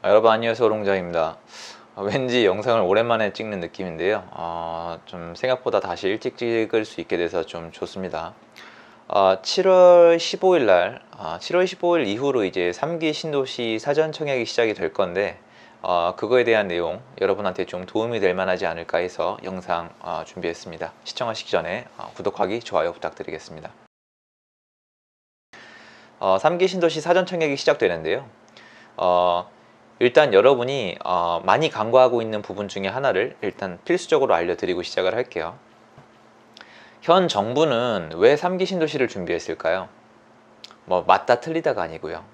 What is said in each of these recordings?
여러분 안녕하세요, 오롱장입니다. 왠지 영상을 오랜만에 찍는 느낌인데요. 좀 생각보다 다시 일찍 찍을 수 있게 돼서 좀 좋습니다. 7월 15일 날 7월 15일 이후로 이제 3기 신도시 사전 청약이 시작이 될 건데 그거에 대한 내용 여러분한테 좀 도움이 될 만하지 않을까 해서 영상 준비했습니다. 시청하시기 전에 구독하기, 좋아요 부탁드리겠습니다. 3기 신도시 사전 청약이 시작되는데요. 일단 여러분이 많이 간과하고 있는 부분 중에 하나를 일단 필수적으로 알려드리고 시작을 할게요. 현 정부는 왜 3기 신도시를 준비했을까요? 맞다 틀리다가 아니고요.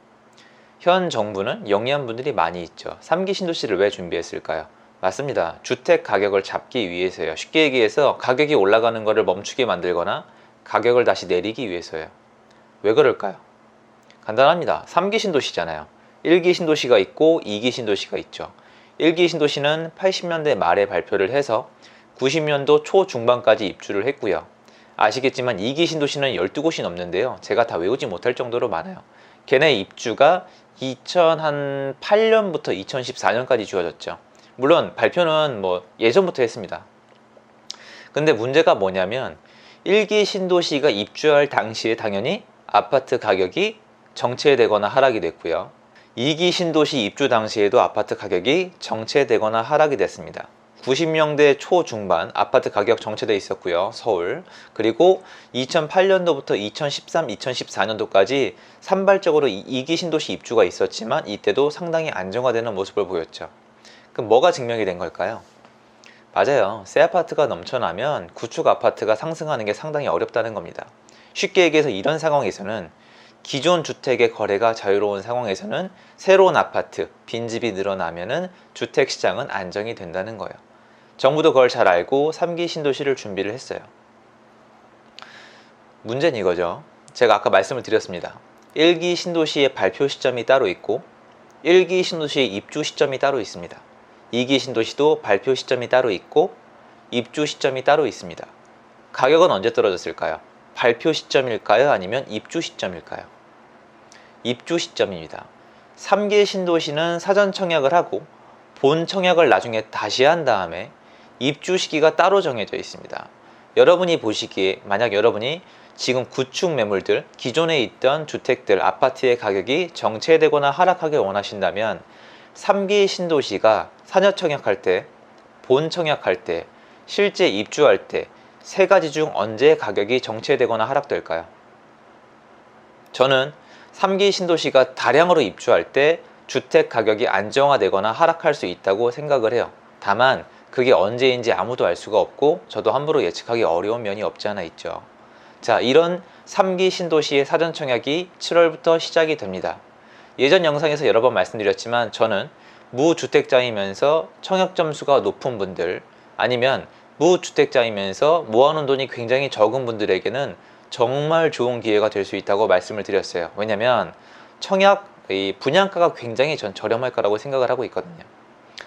현 정부는 영리한 분들이 많이 있죠. 3기 신도시를 왜 준비했을까요? 맞습니다. 주택 가격을 잡기 위해서요. 쉽게 얘기해서 가격이 올라가는 것을 멈추게 만들거나 가격을 다시 내리기 위해서요. 왜 그럴까요? 간단합니다. 3기 신도시잖아요. 1기 신도시가 있고 2기 신도시가 있죠. 1기 신도시는 80년대 말에 발표를 해서 90년도 초중반까지 입주를 했고요. 아시겠지만 2기 신도시는 12곳이 넘는데요. 제가 다 외우지 못할 정도로 많아요. 걔네 입주가 2008년부터 2014년까지 주어졌죠. 물론 발표는 예전부터 했습니다. 근데 문제가 뭐냐면 1기 신도시가 입주할 당시에 당연히 아파트 가격이 정체되거나 하락이 됐고요. 2기 신도시 입주 당시에도 아파트 가격이 정체되거나 하락이 됐습니다. 90년대 초중반 아파트 가격 정체되어 있었고요. 서울. 그리고 2008년도부터 2013, 2014년도까지 산발적으로 2기 신도시 입주가 있었지만 이때도 상당히 안정화되는 모습을 보였죠. 그럼 뭐가 증명이 된 걸까요? 맞아요. 새 아파트가 넘쳐나면 구축 아파트가 상승하는 게 상당히 어렵다는 겁니다. 쉽게 얘기해서 이런 상황에서는 기존 주택의 거래가 자유로운 상황에서는 새로운 아파트, 빈집이 늘어나면은 주택시장은 안정이 된다는 거예요. 정부도 그걸 잘 알고 3기 신도시를 준비를 했어요. 문제는 이거죠. 제가 아까 말씀을 드렸습니다. 1기 신도시의 발표 시점이 따로 있고 1기 신도시의 입주 시점이 따로 있습니다. 2기 신도시도 발표 시점이 따로 있고 입주 시점이 따로 있습니다. 가격은 언제 떨어졌을까요? 발표 시점일까요? 아니면 입주 시점일까요? 입주 시점입니다. 3기 신도시는 사전 청약을 하고 본 청약을 나중에 다시 한 다음에 입주 시기가 따로 정해져 있습니다. 여러분이 보시기에 만약 여러분이 지금 구축 매물들, 기존에 있던 주택들, 아파트의 가격이 정체되거나 하락하길 원하신다면 3기 신도시가 사전 청약할 때, 본 청약할 때, 실제 입주할 때 세 가지 중 언제 가격이 정체되거나 하락될까요? 저는 3기 신도시가 다량으로 입주할 때 주택 가격이 안정화되거나 하락할 수 있다고 생각을 해요. 다만 그게 언제인지 아무도 알 수가 없고 저도 함부로 예측하기 어려운 면이 없지 않아 있죠. 자, 이런 3기 신도시의 사전 청약이 7월부터 시작이 됩니다. 예전 영상에서 여러 번 말씀드렸지만 저는 무주택자이면서 청약 점수가 높은 분들 아니면 무주택자이면서 모아놓은 돈이 굉장히 적은 분들에게는 정말 좋은 기회가 될 수 있다고 말씀을 드렸어요. 왜냐면 청약 분양가가 굉장히 전 저렴할 거라고 생각을 하고 있거든요.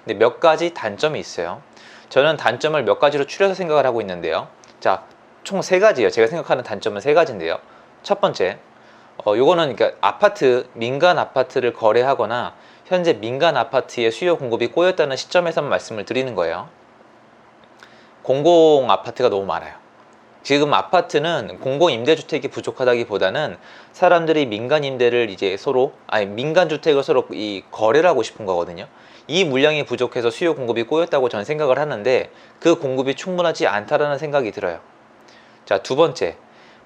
근데 몇 가지 단점이 있어요. 저는 단점을 몇 가지로 추려서 생각을 하고 있는데요. 자, 총 세 가지예요. 제가 생각하는 단점은 세 가지인데요. 첫 번째, 요거는 그러니까 아파트, 민간 아파트를 거래하거나 현재 민간 아파트의 수요 공급이 꼬였다는 시점에서만 말씀을 드리는 거예요. 공공 아파트가 너무 많아요. 지금 아파트는 공공 임대주택이 부족하다기보다는 사람들이 민간 임대를 이제 민간 주택을 서로 거래를 하고 싶은 거거든요. 이 물량이 부족해서 수요 공급이 꼬였다고 저는 생각을 하는데 그 공급이 충분하지 않다라는 생각이 들어요. 자, 두 번째,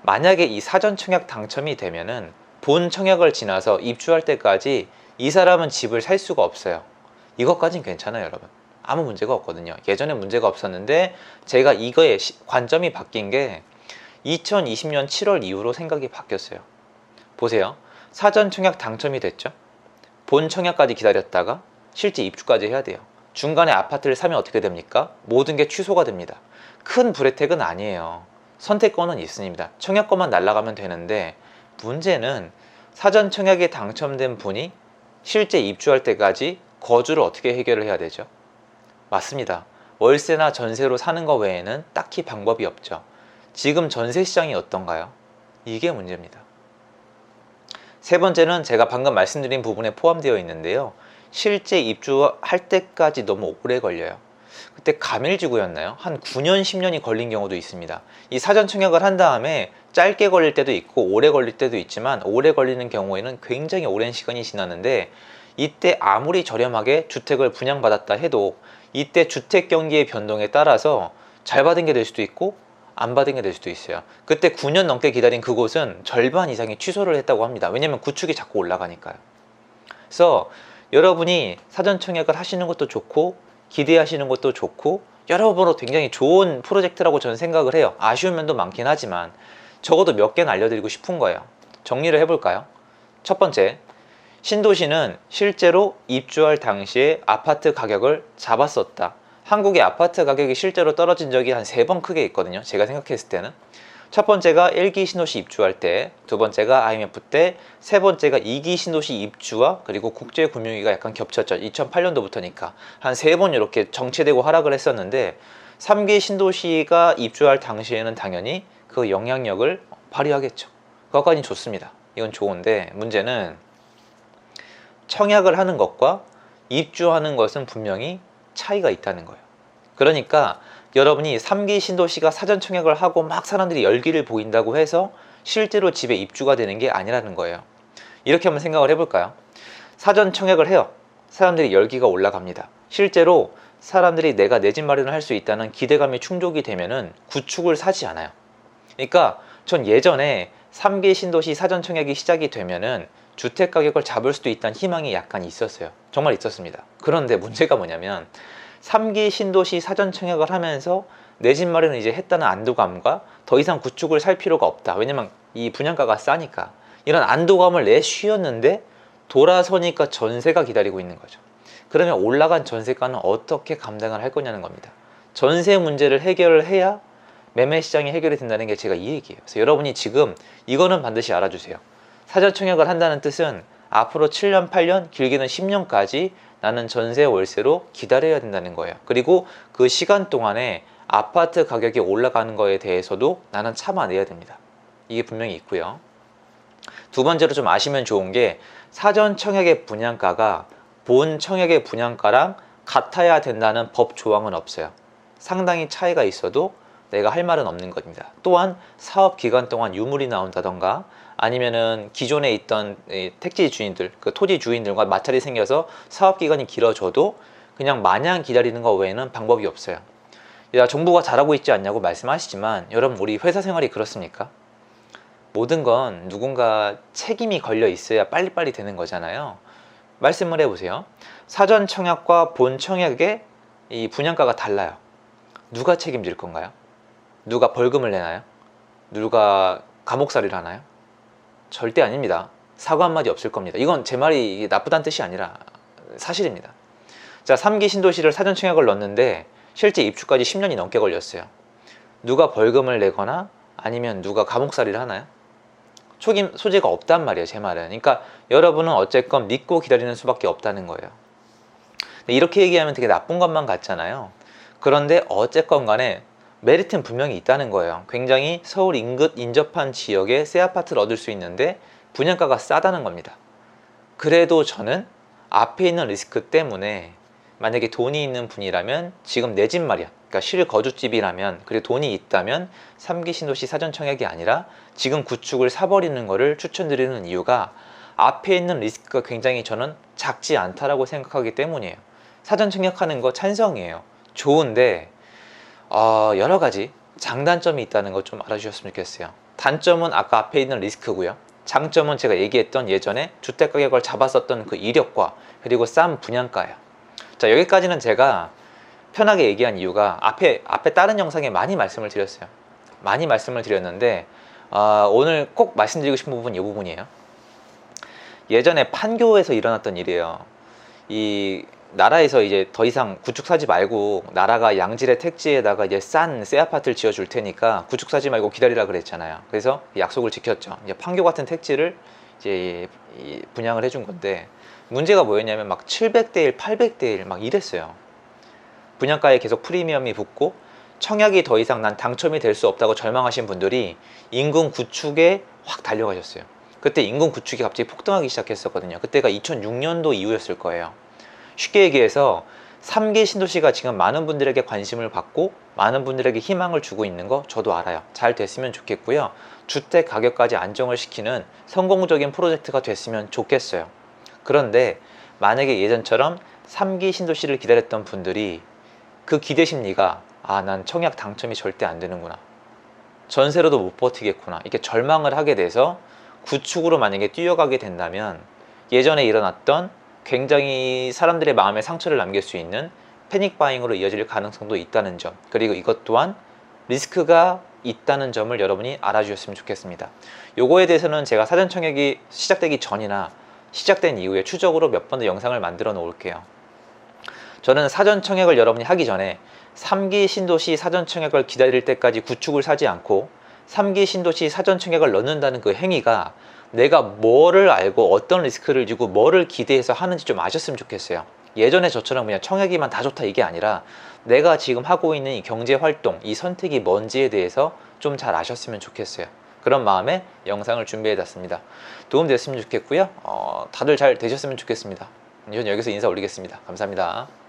만약에 이 사전 청약 당첨이 되면은 본 청약을 지나서 입주할 때까지 이 사람은 집을 살 수가 없어요. 이것까진 괜찮아요, 여러분. 아무 문제가 없거든요. 예전에 문제가 없었는데 제가 이거에 관점이 바뀐 게 2020년 7월 이후로 생각이 바뀌었어요. 보세요. 사전 청약 당첨이 됐죠. 본 청약까지 기다렸다가 실제 입주까지 해야 돼요. 중간에 아파트를 사면 어떻게 됩니까? 모든 게 취소가 됩니다. 큰 불혜택은 아니에요. 선택권은 있습니다. 청약권만 날아가면 되는데 문제는 사전 청약에 당첨된 분이 실제 입주할 때까지 거주를 어떻게 해결을 해야 되죠? 맞습니다. 월세나 전세로 사는 것 외에는 딱히 방법이 없죠. 지금 전세 시장이 어떤가요? 이게 문제입니다. 세 번째는 제가 방금 말씀드린 부분에 포함되어 있는데요. 실제 입주할 때까지 너무 오래 걸려요. 그때 가밀지구였나요? 한 9년, 10년이 걸린 경우도 있습니다. 이 사전 청약을 한 다음에 짧게 걸릴 때도 있고 오래 걸릴 때도 있지만, 오래 걸리는 경우에는 굉장히 오랜 시간이 지났는데, 이때 아무리 저렴하게 주택을 분양받았다 해도 이때 주택 경기의 변동에 따라서 잘 받은 게 될 수도 있고 안 받은 게 될 수도 있어요. 그때 9년 넘게 기다린 그곳은 절반 이상이 취소를 했다고 합니다. 왜냐면 구축이 자꾸 올라가니까요. 그래서 여러분이 사전 청약을 하시는 것도 좋고 기대하시는 것도 좋고 여러모로 굉장히 좋은 프로젝트라고 저는 생각을 해요. 아쉬운 면도 많긴 하지만 적어도 몇 개는 알려드리고 싶은 거예요. 정리를 해볼까요? 첫 번째, 신도시는 실제로 입주할 당시에 아파트 가격을 잡았었다. 한국의 아파트 가격이 실제로 떨어진 적이 한 3번 크게 있거든요. 제가 생각했을 때는. 첫 번째가 1기 신도시 입주할 때, 두 번째가 IMF 때, 세 번째가 2기 신도시 입주와 그리고 국제금융위기가 약간 겹쳤죠. 2008년도부터니까 한 3번 이렇게 정체되고 하락을 했었는데, 3기 신도시가 입주할 당시에는 당연히 그 영향력을 발휘하겠죠. 그것까지는 좋습니다. 이건 좋은데, 문제는 청약을 하는 것과 입주하는 것은 분명히 차이가 있다는 거예요. 그러니까 여러분이 3기 신도시가 사전 청약을 하고 막 사람들이 열기를 보인다고 해서 실제로 집에 입주가 되는 게 아니라는 거예요. 이렇게 한번 생각을 해볼까요? 사전 청약을 해요. 사람들이 열기가 올라갑니다. 실제로 사람들이 내가 내 집 마련을 할 수 있다는 기대감이 충족이 되면은 구축을 사지 않아요. 그러니까 전 예전에 3기 신도시 사전 청약이 시작이 되면은 주택 가격을 잡을 수도 있다는 희망이 약간 있었어요. 정말 있었습니다. 그런데 문제가 뭐냐면 3기 신도시 사전 청약을 하면서 내 집 마련을 이제 했다는 안도감과 더 이상 구축을 살 필요가 없다. 왜냐면 이 분양가가 싸니까. 이런 안도감을 내쉬었는데 돌아서니까 전세가 기다리고 있는 거죠. 그러면 올라간 전세가는 어떻게 감당을 할 거냐는 겁니다. 전세 문제를 해결을 해야 매매 시장이 해결이 된다는 게 제가 이 얘기예요. 그래서 여러분이 지금 이거는 반드시 알아주세요. 사전 청약을 한다는 뜻은 앞으로 7년, 8년, 길게는 10년까지 나는 전세 월세로 기다려야 된다는 거예요. 그리고 그 시간 동안에 아파트 가격이 올라가는 거에 대해서도 나는 참아내야 됩니다. 이게 분명히 있고요. 두 번째로 좀 아시면 좋은 게, 사전 청약의 분양가가 본 청약의 분양가랑 같아야 된다는 법 조항은 없어요. 상당히 차이가 있어도 내가 할 말은 없는 겁니다. 또한 사업 기간 동안 유물이 나온다던가 아니면은 기존에 있던 택지 주인들, 그 토지 주인들과 마찰이 생겨서 사업 기간이 길어져도 그냥 마냥 기다리는 것 외에는 방법이 없어요. 야, 정부가 잘하고 있지 않냐고 말씀하시지만 여러분, 우리 회사 생활이 그렇습니까? 모든 건 누군가 책임이 걸려 있어야 빨리빨리 되는 거잖아요. 말씀을 해보세요. 사전 청약과 본 청약의 이 분양가가 달라요. 누가 책임질 건가요? 누가 벌금을 내나요? 누가 감옥살이를 하나요? 절대 아닙니다. 사과 한마디 없을 겁니다. 이건 제 말이 나쁘다는 뜻이 아니라 사실입니다. 자, 3기 신도시를 사전 청약을 넣었는데 실제 입주까지 10년이 넘게 걸렸어요. 누가 벌금을 내거나 아니면 누가 감옥살이를 하나요? 초임 소재가 없단 말이에요, 제 말은. 그러니까 여러분은 어쨌건 믿고 기다리는 수밖에 없다는 거예요. 이렇게 얘기하면 되게 나쁜 것만 같잖아요. 그런데 어쨌건 간에 메리트는 분명히 있다는 거예요. 굉장히 서울 인근 인접한 지역에 새 아파트를 얻을 수 있는데 분양가가 싸다는 겁니다. 그래도 저는 앞에 있는 리스크 때문에, 만약에 돈이 있는 분이라면 지금 내 집 마련, 그러니까 실거주집이라면, 그리고 돈이 있다면 3기 신도시 사전 청약이 아니라 지금 구축을 사버리는 거를 추천드리는 이유가, 앞에 있는 리스크가 굉장히 저는 작지 않다라고 생각하기 때문이에요. 사전 청약하는 거 찬성이에요. 좋은데 여러 가지 장단점이 있다는 거 좀 알아주셨으면 좋겠어요. 단점은 아까 앞에 있는 리스크고요. 장점은 제가 얘기했던 예전에 주택 가격을 잡았었던 그 이력과 그리고 싼 분양가예요. 자, 여기까지는 제가 편하게 얘기한 이유가 앞에 다른 영상에 많이 말씀을 드렸어요. 많이 말씀을 드렸는데 오늘 꼭 말씀드리고 싶은 부분이 이 부분이에요. 예전에 판교에서 일어났던 일이에요. 이 나라에서 이제 더 이상 구축 사지 말고, 나라가 양질의 택지에다가 이제 싼 새 아파트를 지어줄 테니까 구축 사지 말고 기다리라 그랬잖아요. 그래서 약속을 지켰죠. 이제 판교 같은 택지를 이제 분양을 해준 건데, 문제가 뭐였냐면 막 700대 1, 800대 1 막 이랬어요. 분양가에 계속 프리미엄이 붙고 청약이 더 이상 난 당첨이 될 수 없다고 절망하신 분들이 인근 구축에 확 달려가셨어요. 그때 인근 구축이 갑자기 폭등하기 시작했었거든요. 그때가 2006년도 이후였을 거예요. 쉽게 얘기해서 3기 신도시가 지금 많은 분들에게 관심을 받고 많은 분들에게 희망을 주고 있는 거 저도 알아요. 잘 됐으면 좋겠고요. 주택 가격까지 안정을 시키는 성공적인 프로젝트가 됐으면 좋겠어요. 그런데 만약에 예전처럼 3기 신도시를 기다렸던 분들이 그 기대 심리가 난 청약 당첨이 절대 안 되는구나, 전세로도 못 버티겠구나, 이렇게 절망을 하게 돼서 구축으로 만약에 뛰어가게 된다면 예전에 일어났던 굉장히 사람들의 마음에 상처를 남길 수 있는 패닉 바잉으로 이어질 가능성도 있다는 점, 그리고 이것 또한 리스크가 있다는 점을 여러분이 알아주셨으면 좋겠습니다. 요거에 대해서는 제가 사전 청약이 시작되기 전이나 시작된 이후에 추적으로 몇 번 더 영상을 만들어 놓을게요. 저는 사전 청약을 여러분이 하기 전에 3기 신도시 사전 청약을 기다릴 때까지 구축을 사지 않고 3기 신도시 사전 청약을 넣는다는 그 행위가 내가 뭐를 알고 어떤 리스크를 지고 뭐를 기대해서 하는지 좀 아셨으면 좋겠어요. 예전에 저처럼 그냥 청약이만 다 좋다 이게 아니라 내가 지금 하고 있는 이 경제활동, 이 선택이 뭔지에 대해서 좀 잘 아셨으면 좋겠어요. 그런 마음에 영상을 준비해 놨습니다. 도움 됐으면 좋겠고요. 다들 잘 되셨으면 좋겠습니다. 저는 여기서 인사 올리겠습니다. 감사합니다.